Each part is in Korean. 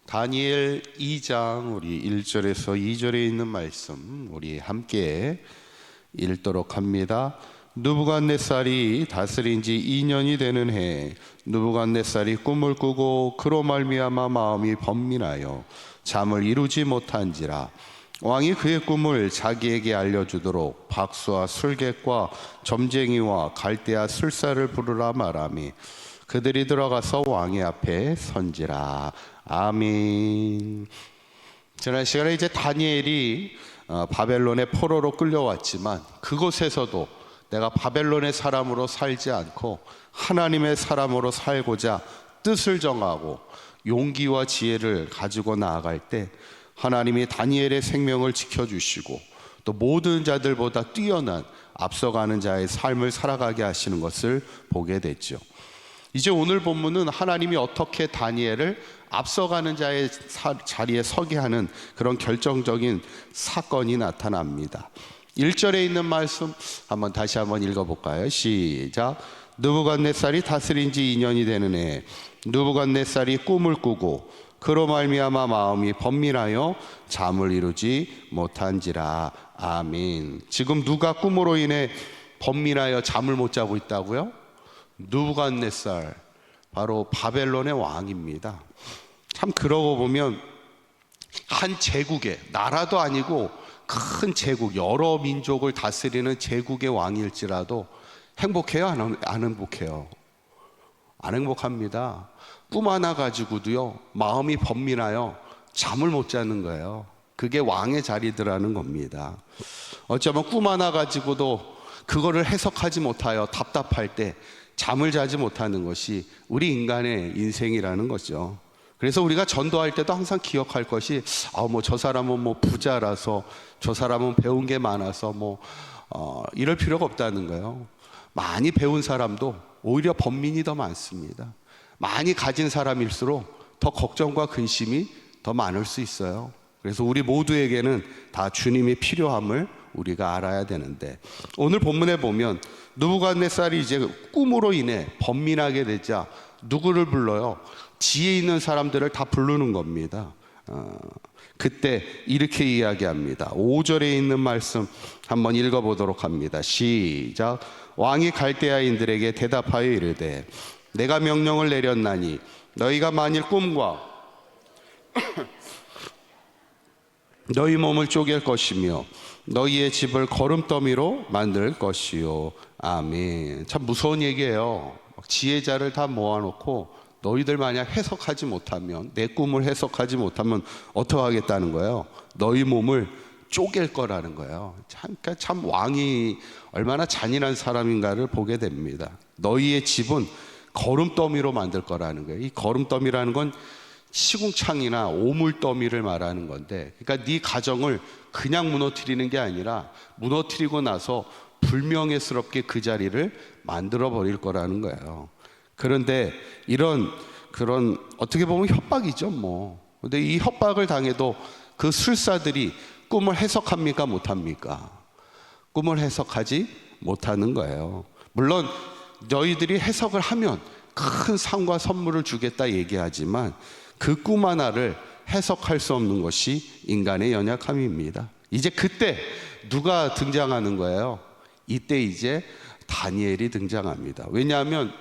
다니엘 2장 우리 1절에서 2절에 있는 말씀 우리 함께 읽도록 합니다. 느부갓네살이 다스린 지 2년이 되는 해 느부갓네살이 꿈을 꾸고 그로 말미암아 마음이 번민하여 잠을 이루지 못한지라. 왕이 그의 꿈을 자기에게 알려주도록 박수와 술객과 점쟁이와 갈대아 술사를 부르라 말하며 그들이 들어가서 왕의 앞에 선지라. 아멘. 지난 시간에 이제 다니엘이 바벨론의 포로로 끌려왔지만 그곳에서도 내가 바벨론의 사람으로 살지 않고 하나님의 사람으로 살고자 뜻을 정하고 용기와 지혜를 가지고 나아갈 때 하나님이 다니엘의 생명을 지켜주시고 또 모든 자들보다 뛰어난 앞서가는 자의 삶을 살아가게 하시는 것을 보게 됐죠. 이제 오늘 본문은 하나님이 어떻게 다니엘을 앞서가는 자의 자리에 서게 하는 그런 결정적인 사건이 나타납니다. 1절에 있는 말씀 다시 한번 읽어볼까요? 시작. 느부갓네살이 다스린 지 2년이 되는 해 느부갓네살이 꿈을 꾸고 그로 말미암아 마음이 번민하여 잠을 이루지 못한지라. 아멘. 지금 누가 꿈으로 인해 번민하여 잠을 못 자고 있다고요? 느부갓네살, 바로 바벨론의 왕입니다. 참 그러고 보면 한 제국의, 나라도 아니고 큰 제국, 여러 민족을 다스리는 제국의 왕일지라도 행복해요? 안 행복해요? 안 행복합니다. 꿈 하나 가지고도요 마음이 번민하여 잠을 못 자는 거예요. 그게 왕의 자리더라는 겁니다. 어쩌면 꿈 하나 가지고도 그거를 해석하지 못하여 답답할 때 잠을 자지 못하는 것이 우리 인간의 인생이라는 거죠. 그래서 우리가 전도할 때도 항상 기억할 것이 저 사람은 부자라서, 저 사람은 배운 게 많아서 이럴 필요가 없다는 거예요. 많이 배운 사람도 오히려 번민이 더 많습니다. 많이 가진 사람일수록 더 걱정과 근심이 더 많을 수 있어요. 그래서 우리 모두에게는 다 주님이 필요함을 우리가 알아야 되는데, 오늘 본문에 보면 느부갓네살이 이제 꿈으로 인해 번민하게 되자 누구를 불러요? 지혜 있는 사람들을 다 부르는 겁니다. 그때 이렇게 이야기합니다. 5절에 있는 말씀 한번 읽어보도록 합니다. 시작. 왕이 갈대아인들에게 대답하여 이르되 내가 명령을 내렸나니 너희가 만일 꿈과 너희 몸을 쪼갤 것이며 너희의 집을 거름더미로 만들 것이요. 아멘. 참 무서운 얘기예요. 지혜자를 다 모아놓고 너희들 만약 해석하지 못하면, 내 꿈을 해석하지 못하면 어떻게 하겠다는 거예요? 너희 몸을 쪼갤 거라는 거예요. 참 왕이 얼마나 잔인한 사람인가를 보게 됩니다. 너희의 집은 거름더미로 만들 거라는 거예요. 이 거름더미라는 건 시궁창이나 오물더미를 말하는 건데, 그러니까 네 가정을 그냥 무너뜨리는 게 아니라 무너뜨리고 나서 불명예스럽게 그 자리를 만들어 버릴 거라는 거예요. 그런데 그런 어떻게 보면 협박이죠 근데 이 협박을 당해도 그 술사들이 꿈을 해석합니까 못합니까? 꿈을 해석하지 못하는 거예요. 물론 너희들이 해석을 하면 큰 상과 선물을 주겠다 얘기하지만 그 꿈 하나를 해석할 수 없는 것이 인간의 연약함입니다. 이제 그때 누가 등장하는 거예요? 이때 이제 다니엘이 등장합니다. 왜냐하면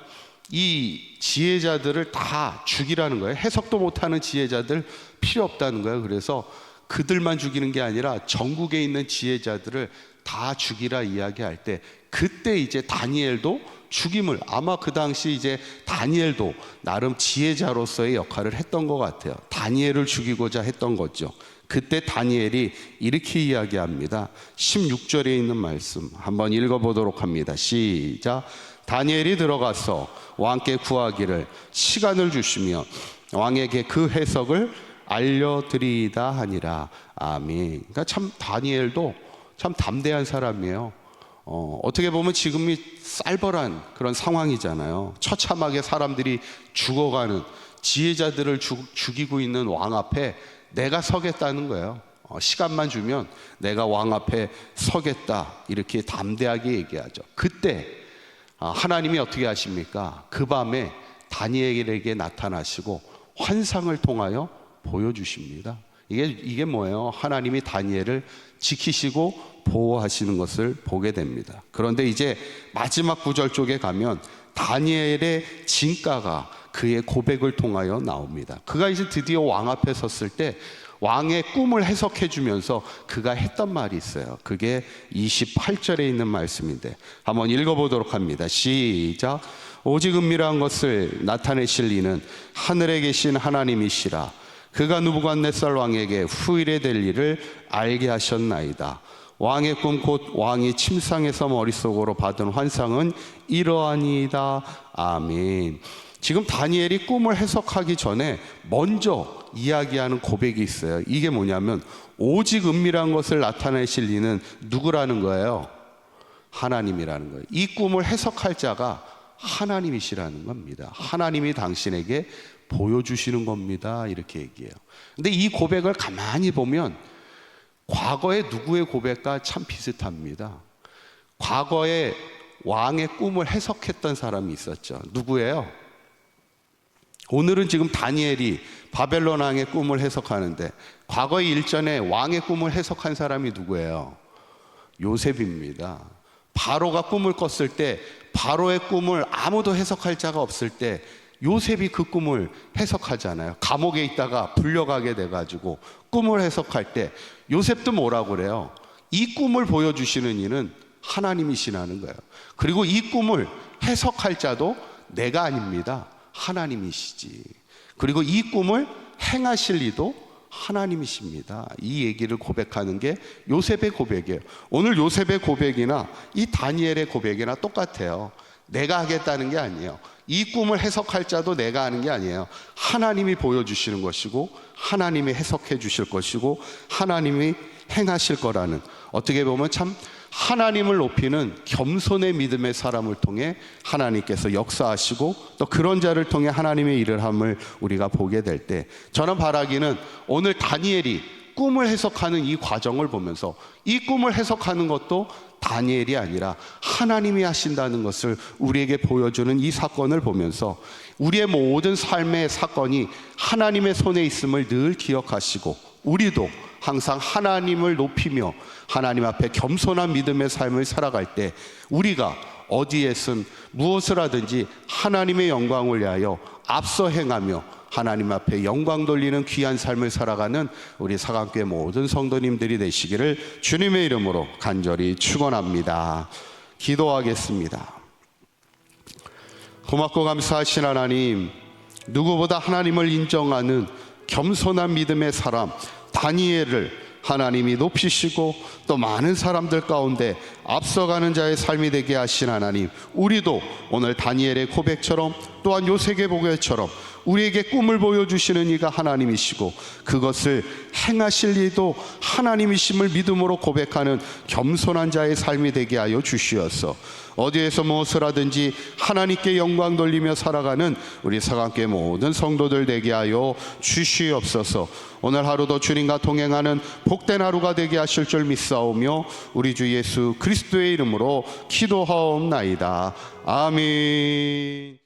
이 지혜자들을 다 죽이라는 거예요. 해석도 못하는 지혜자들 필요 없다는 거예요. 그래서 그들만 죽이는 게 아니라 전국에 있는 지혜자들을 다 죽이라 이야기할 때, 그때 이제 다니엘도 죽임을, 아마 그 당시 이제 다니엘도 나름 지혜자로서의 역할을 했던 것 같아요. 다니엘을 죽이고자 했던 거죠. 그때 다니엘이 이렇게 이야기합니다. 16절에 있는 말씀 한번 읽어보도록 합니다. 시작. 다니엘이 들어가서 왕께 구하기를 시간을 주시며 왕에게 그 해석을 알려드리이다 하니라. 아멘. 그러니까 참 다니엘도 참 담대한 사람이에요. 어떻게 보면 지금이 쌀벌한 그런 상황이잖아요. 처참하게 사람들이 죽어가는, 지혜자들을 죽이고 있는 왕 앞에 내가 서겠다는 거예요. 시간만 주면 내가 왕 앞에 서겠다, 이렇게 담대하게 얘기하죠. 그때 하나님이 어떻게 하십니까? 그 밤에 다니엘에게 나타나시고 환상을 통하여 보여주십니다. 이게 뭐예요? 하나님이 다니엘을 지키시고 보호하시는 것을 보게 됩니다. 그런데 이제 마지막 구절 쪽에 가면 다니엘의 진가가 그의 고백을 통하여 나옵니다. 그가 이제 드디어 왕 앞에 섰을 때 왕의 꿈을 해석해 주면서 그가 했던 말이 있어요. 그게 28절에 있는 말씀인데 한번 읽어보도록 합니다. 시작. 오직 은밀한 것을 나타내실 이는 하늘에 계신 하나님이시라. 그가 느부갓네살 왕에게 후일에 될 일을 알게 하셨나이다. 왕의 꿈 곧 왕이 침상에서 머릿속으로 받은 환상은 이러하니이다. 아멘. 지금 다니엘이 꿈을 해석하기 전에 먼저 이야기하는 고백이 있어요. 이게 뭐냐면 오직 은밀한 것을 나타내실 이는 누구라는 거예요? 하나님이라는 거예요. 이 꿈을 해석할 자가 하나님이시라는 겁니다. 하나님이 당신에게 보여주시는 겁니다. 이렇게 얘기해요. 근데 이 고백을 가만히 보면 과거의 누구의 고백과 참 비슷합니다. 과거에 왕의 꿈을 해석했던 사람이 있었죠. 누구예요? 오늘은 지금 다니엘이 바벨론 왕의 꿈을 해석하는데 과거의 일전에 왕의 꿈을 해석한 사람이 누구예요? 요셉입니다. 바로가 꿈을 꿨을 때 바로의 꿈을 아무도 해석할 자가 없을 때 요셉이 그 꿈을 해석하잖아요. 감옥에 있다가 불려가게 돼가지고 꿈을 해석할 때 요셉도 뭐라고 그래요? 이 꿈을 보여주시는 이는 하나님이시라는 거예요. 그리고 이 꿈을 해석할 자도 내가 아닙니다. 하나님이시지. 그리고 이 꿈을 행하실 이도 하나님이십니다. 이 얘기를 고백하는 게 요셉의 고백이에요. 오늘 요셉의 고백이나 이 다니엘의 고백이나 똑같아요. 내가 하겠다는 게 아니에요. 이 꿈을 해석할 자도 내가 하는 게 아니에요. 하나님이 보여주시는 것이고 하나님이 해석해 주실 것이고 하나님이 행하실 거라는, 어떻게 보면 참 하나님을 높이는 겸손의 믿음의 사람을 통해 하나님께서 역사하시고 또 그런 자를 통해 하나님의 일을 함을 우리가 보게 될 때, 저는 바라기는 오늘 다니엘이 꿈을 해석하는 이 과정을 보면서 이 꿈을 해석하는 것도 다니엘이 아니라 하나님이 하신다는 것을 우리에게 보여주는 이 사건을 보면서 우리의 모든 삶의 사건이 하나님의 손에 있음을 늘 기억하시고 우리도 항상 하나님을 높이며 하나님 앞에 겸손한 믿음의 삶을 살아갈 때 우리가 어디에선 무엇을 하든지 하나님의 영광을 위하여 앞서 행하며 하나님 앞에 영광 돌리는 귀한 삶을 살아가는 우리 사강교회 모든 성도님들이 되시기를 주님의 이름으로 간절히 축원합니다. 기도하겠습니다. 고맙고 감사하신 하나님, 누구보다 하나님을 인정하는 겸손한 믿음의 사람 다니엘을 하나님이 높이시고 또 많은 사람들 가운데 앞서가는 자의 삶이 되게 하신 하나님, 우리도 오늘 다니엘의 고백처럼 또한 요셉의 고백처럼 우리에게 꿈을 보여주시는 이가 하나님이시고 그것을 행하실 이도 하나님이심을 믿음으로 고백하는 겸손한 자의 삶이 되게 하여 주시옵소서. 어디에서 무엇을 하든지 하나님께 영광 돌리며 살아가는 우리 사강교회 모든 성도들 되게 하여 주시옵소서. 오늘 하루도 주님과 동행하는 복된 하루가 되게 하실 줄 믿사오며 우리 주 예수 그리스도의 이름으로 기도하옵나이다. 아멘.